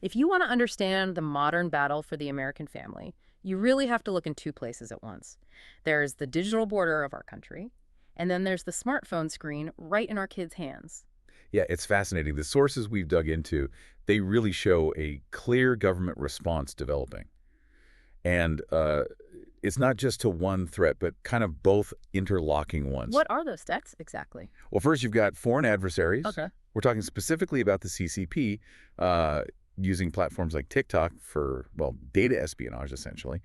If you want to understand the modern battle for the American family, you really have to look in two places at once. There's the digital border of our country, and then there's the smartphone screen right in our kids' hands. Yeah, it's fascinating. The sources we've dug into, they really show a clear government response developing. And it's not just to one threat, but kind of both interlocking ones. What are those threats exactly? Well, first, you've got foreign adversaries. Okay. We're talking specifically about the CCP using platforms like TikTok for, well, data espionage, essentially.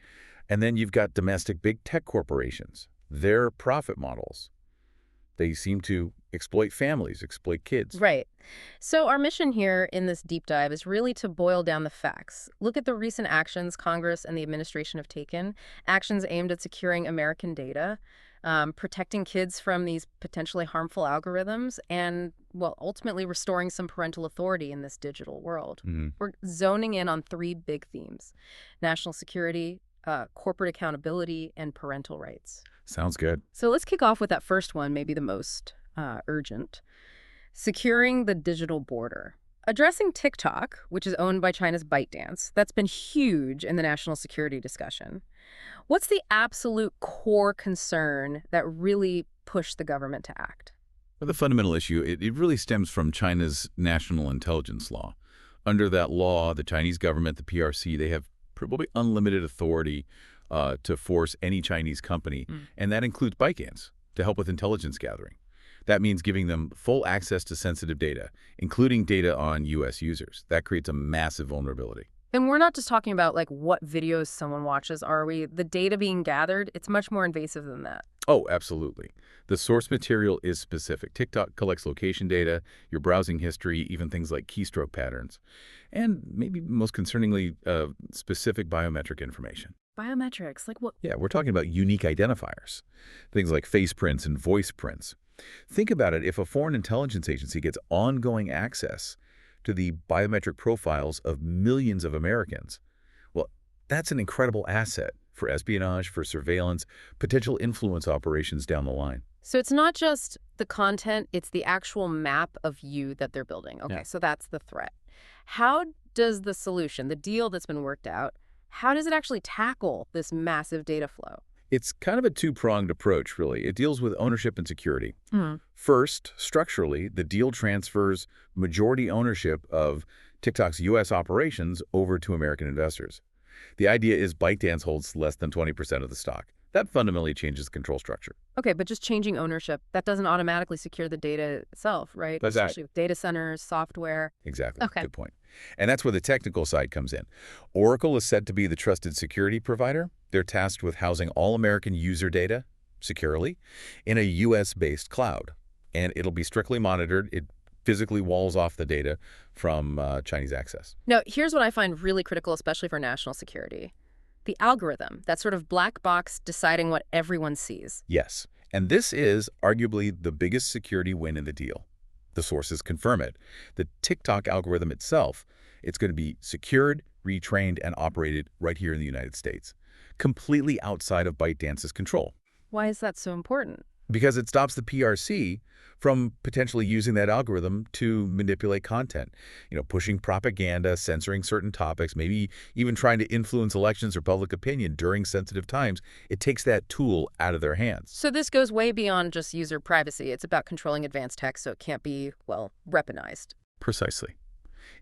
And then you've got domestic big tech corporations, their profit models. They seem to exploit families, exploit kids. Right. So our mission here in this deep dive is really to boil down the facts. Look at the recent actions Congress and the administration have taken, actions aimed at securing American data, protecting kids from these potentially harmful algorithms, and, well, ultimately restoring some parental authority in this digital world. We're zoning in on three big themes: national security, corporate accountability, and parental rights. Sounds good. So let's kick off with that first one, maybe the most urgent. Securing the digital border. Addressing TikTok, which is owned by China's ByteDance, that's been huge in the national security discussion. What's the absolute core concern that really pushed the government to act? Well, the fundamental issue, it really stems from China's national intelligence law. Under that law, the Chinese government, the PRC, they have probably unlimited authority to force any Chinese company, and that includes ByteDance, to help with intelligence gathering. That means giving them full access to sensitive data, including data on U.S. users. That creates a massive vulnerability. And we're not just talking about, like, what videos someone watches, are we? The data being gathered, it's much more invasive than that. Oh, absolutely. The source material is specific. TikTok collects location data, your browsing history, even things like keystroke patterns, and maybe most concerningly, specific biometric information. Biometrics, like what? Yeah, we're talking about unique identifiers, things like face prints and voice prints. Think about it. If a foreign intelligence agency gets ongoing access to the biometric profiles of millions of Americans, well, that's an incredible asset for espionage, for surveillance, potential influence operations down the line. So it's not just the content, it's the actual map of you that they're building. Okay, Yeah. so that's the threat. How does the solution, the deal that's been worked out, how does it actually tackle this massive data flow? It's kind of a two-pronged approach, really. It deals with ownership and security. First, structurally, the deal transfers majority ownership of TikTok's U.S. operations over to American investors. The idea is ByteDance holds less than 20% of the stock. That fundamentally changes the control structure. Okay, but just changing ownership, that doesn't automatically secure the data itself, right? That's right. Especially with data centers, software. Exactly. Okay. Good point. And that's where the technical side comes in. Oracle is said to be the trusted security provider. They're tasked with housing all American user data securely in a U.S.-based cloud. And it'll be strictly monitored. It physically walls off the data from Chinese access. Now, here's what I find really critical, especially for national security. The algorithm, that sort of black box deciding what everyone sees. Yes. And this is arguably the biggest security win in the deal. The sources confirm it. The TikTok algorithm itself, it's going to be secured, retrained, and operated right here in the United States, completely outside of ByteDance's control. Why is that so important? Because it stops the PRC from potentially using that algorithm to manipulate content, pushing propaganda, censoring certain topics, maybe even trying to influence elections or public opinion during sensitive times. It takes that tool out of their hands. So this goes way beyond just user privacy. It's about controlling advanced tech so it can't be, well, weaponized. Precisely.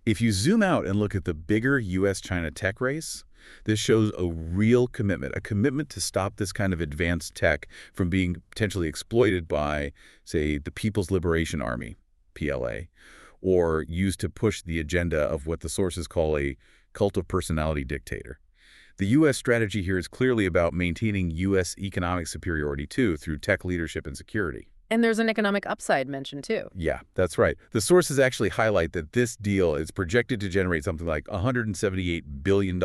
If you zoom out and look at the bigger U.S.-China tech race, this shows a real commitment, a commitment to stop this kind of advanced tech from being potentially exploited by, say, the People's Liberation Army, PLA, or used to push the agenda of what the sources call a cult of personality dictator. The U.S. strategy here is clearly about maintaining U.S. economic superiority, too, through tech leadership and security. And there's an economic upside mentioned, too. Yeah, that's right. The sources actually highlight that this deal is projected to generate something like $178 billion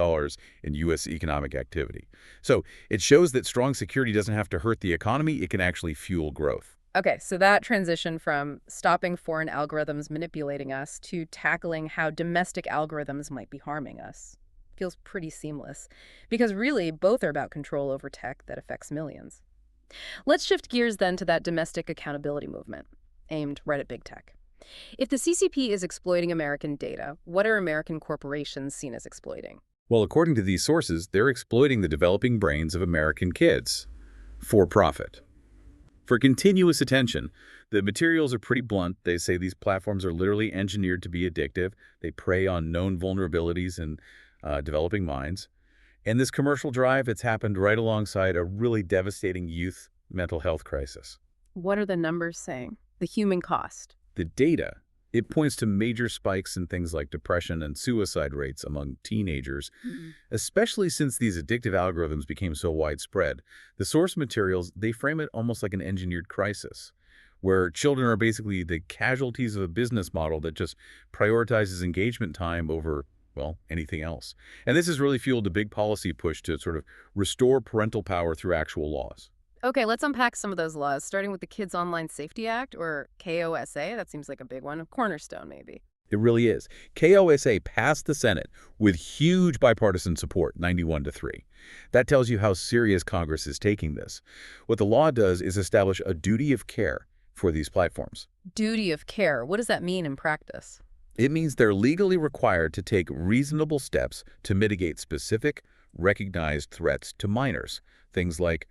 in U.S. economic activity. So it shows that strong security doesn't have to hurt the economy. It can actually fuel growth. Okay, so that transition from stopping foreign algorithms manipulating us to tackling how domestic algorithms might be harming us feels pretty seamless. Because really, both are about control over tech that affects millions. Let's shift gears then to that domestic accountability movement, aimed right at big tech. If the CCP is exploiting American data, what are American corporations seen as exploiting? Well, according to these sources, they're exploiting the developing brains of American kids for profit. For continuous attention, the materials are pretty blunt. They say these platforms are literally engineered to be addictive. They prey on known vulnerabilities in developing minds. And this commercial drive, it's happened right alongside a really devastating youth mental health crisis. What are the numbers saying? The human cost. The data, it points to major spikes in things like depression and suicide rates among teenagers, especially since these addictive algorithms became so widespread. The source materials, they frame it almost like an engineered crisis, where children are basically the casualties of a business model that just prioritizes engagement time over, well, anything else. And this has really fueled a big policy push to sort of restore parental power through actual laws. Okay, let's unpack some of those laws, starting with the Kids Online Safety Act, or KOSA. That seems like a big one. A cornerstone, maybe. It really is. KOSA passed the Senate with huge bipartisan support, 91-3. That tells you how serious Congress is taking this. What the law does is establish a duty of care for these platforms. Duty of care. What does that mean in practice? It means they're legally required to take reasonable steps to mitigate specific, recognized threats to minors. Things like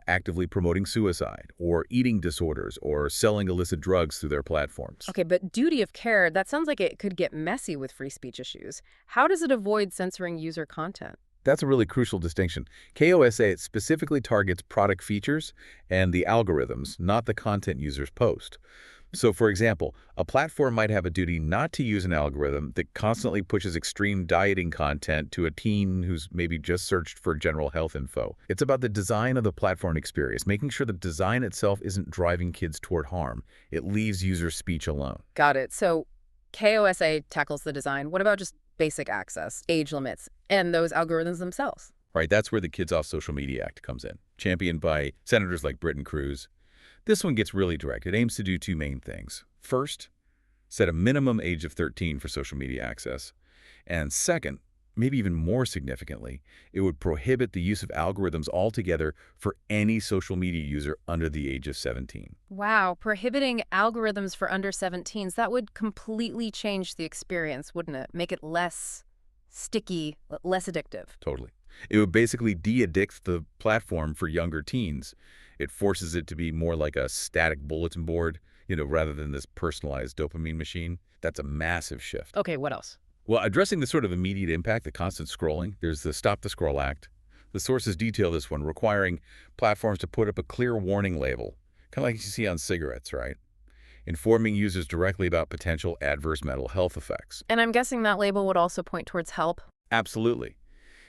actively promoting suicide or eating disorders or selling illicit drugs through their platforms. Okay, but duty of care, that sounds like it could get messy with free speech issues. How does it avoid censoring user content? That's a really crucial distinction. KOSA specifically targets product features and the algorithms, not the content users post. So, for example, a platform might have a duty not to use an algorithm that constantly pushes extreme dieting content to a teen who's maybe just searched for general health info. It's about the design of the platform experience, making sure the design itself isn't driving kids toward harm. It leaves user speech alone. Got it. So KOSA tackles the design. What about just basic access, age limits, and those algorithms themselves? Right, that's where the Kids Off Social Media Act comes in, championed by senators like Ted Cruz. This one gets really direct. It aims to do two main things. First, set a minimum age of 13 for social media access. And second, maybe even more significantly, it would prohibit the use of algorithms altogether for any social media user under the age of 17. Wow, prohibiting algorithms for under 17s, that would completely change the experience, wouldn't it? Make it less sticky, less addictive. Totally. It would basically de-addict the platform for younger teens. It forces it to be more like a static bulletin board, rather than this personalized dopamine machine. That's a massive shift. Okay, what else? Well, addressing the sort of immediate impact, the constant scrolling, there's the Stop the Scroll Act. The sources detail this one, requiring platforms to put up a clear warning label, kind of like you see on cigarettes, right? Informing users directly about potential adverse mental health effects. And I'm guessing that label would also point towards help. Absolutely.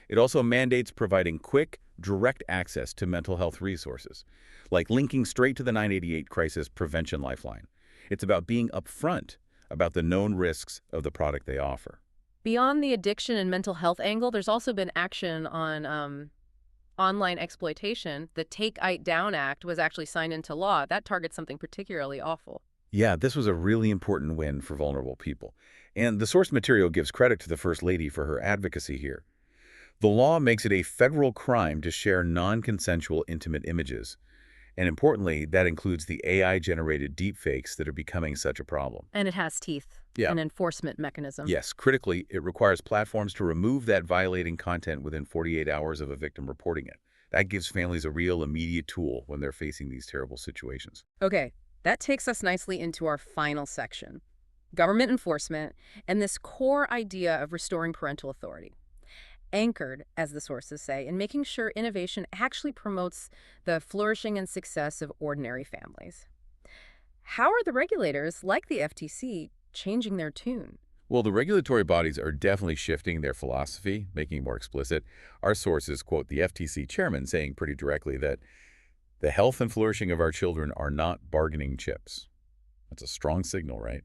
It also mandates providing quick, direct access to mental health resources, like linking straight to the 988 Crisis Prevention Lifeline. It's about being upfront about the known risks of the product they offer. Beyond the addiction and mental health angle, there's also been action on online exploitation. The Take It Down Act was actually signed into law. That targets something particularly awful. Yeah, this was a really important win for vulnerable people. And the source material gives credit to the First Lady for her advocacy here. The law makes it a federal crime to share non-consensual intimate images. And importantly, that includes the AI-generated deepfakes that are becoming such a problem. And it has teeth, Yeah. an enforcement mechanism. Yes, critically, it requires platforms to remove that violating content within 48 hours of a victim reporting it. That gives families a real immediate tool when they're facing these terrible situations. Okay, that takes us nicely into our final section, government enforcement, and this core idea of restoring parental authority, anchored, as the sources say, in making sure innovation actually promotes the flourishing and success of ordinary families. How are the regulators, like the FTC, changing their tune? Well, the regulatory bodies are definitely shifting their philosophy, making it more explicit. Our sources quote the FTC Chairman saying pretty directly that the health and flourishing of our children are not bargaining chips. That's a strong signal, right?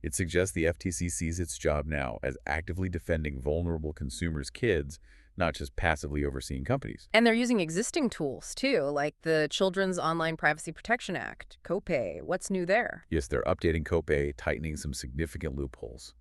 It suggests the FTC sees its job now as actively defending vulnerable consumers' kids, not just passively overseeing companies. And they're using existing tools, too, like the Children's Online Privacy Protection Act, COPAY. What's new there? Yes, they're updating COPAY, tightening some significant loopholes.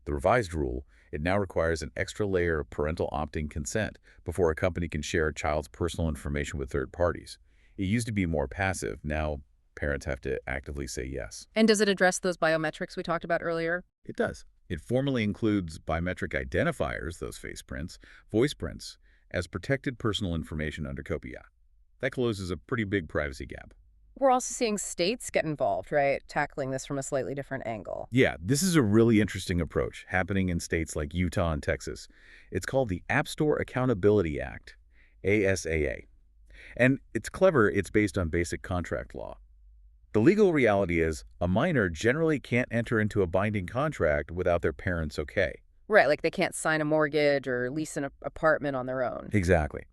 The revised rule, it now requires an extra layer of parental opt-in consent before a company can share a child's personal information with third parties. It used to be more passive. Now, Parents have to actively say yes. And does it address those biometrics we talked about earlier? It does. It formally includes biometric identifiers, those face prints, voice prints, as protected personal information under COPIA. That closes a pretty big privacy gap. We're also seeing states get involved, right? Tackling this from a slightly different angle. Yeah, this is a really interesting approach happening in states like Utah and Texas. It's called the App Store Accountability Act, ASAA. And it's clever, it's based on basic contract law. The legal reality is a minor generally can't enter into a binding contract without their parents' okay. Right, like they can't sign a mortgage or lease an apartment on their own. Exactly.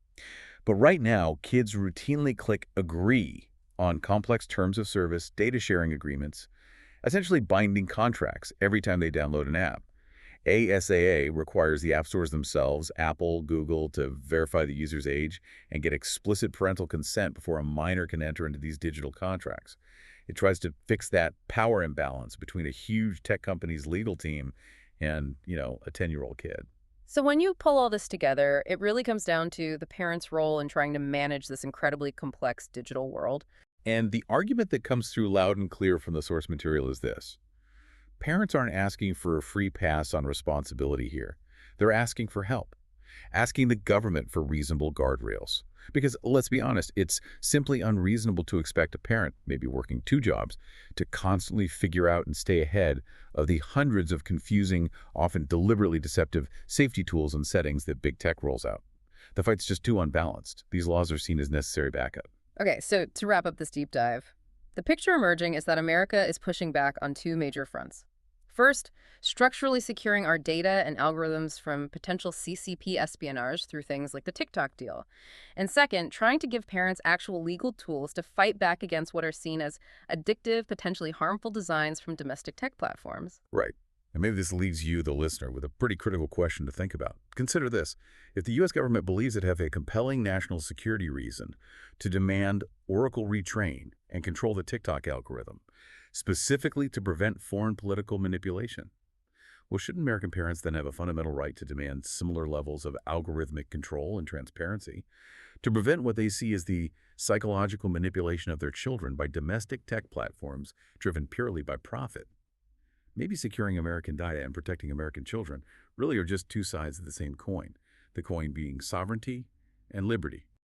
But right now, kids routinely click agree on complex terms of service, data sharing agreements, essentially binding contracts every time they download an app. ASAA requires the app stores themselves, Apple, Google, to verify the user's age and get explicit parental consent before a minor can enter into these digital contracts. It tries to fix that power imbalance between a huge tech company's legal team and, a 10-year-old kid. So when you pull all this together, it really comes down to the parent's role in trying to manage this incredibly complex digital world. And the argument that comes through loud and clear from the source material is this. Parents aren't asking for a free pass on responsibility here. They're asking for help, asking the government for reasonable guardrails. Because let's be honest, it's simply unreasonable to expect a parent, maybe working 2 jobs, to constantly figure out and stay ahead of the hundreds of confusing, often deliberately deceptive safety tools and settings that big tech rolls out. The fight's just too unbalanced. These laws are seen as necessary backup. Okay, so to wrap up this deep dive, the picture emerging is that America is pushing back on 2 major fronts. First, structurally securing our data and algorithms from potential CCP espionage through things like the TikTok deal. And second, trying to give parents actual legal tools to fight back against what are seen as addictive, potentially harmful designs from domestic tech platforms. Right. And maybe this leaves you, the listener, with a pretty critical question to think about. Consider this. If the U.S. government believes it have a compelling national security reason to demand Oracle retrain and control the TikTok algorithm, specifically to prevent foreign political manipulation, well, shouldn't American parents then have a fundamental right to demand similar levels of algorithmic control and transparency to prevent what they see as the psychological manipulation of their children by domestic tech platforms driven purely by profit? Maybe securing American data and protecting American children really are just 2 sides of the same coin, the coin being sovereignty and liberty.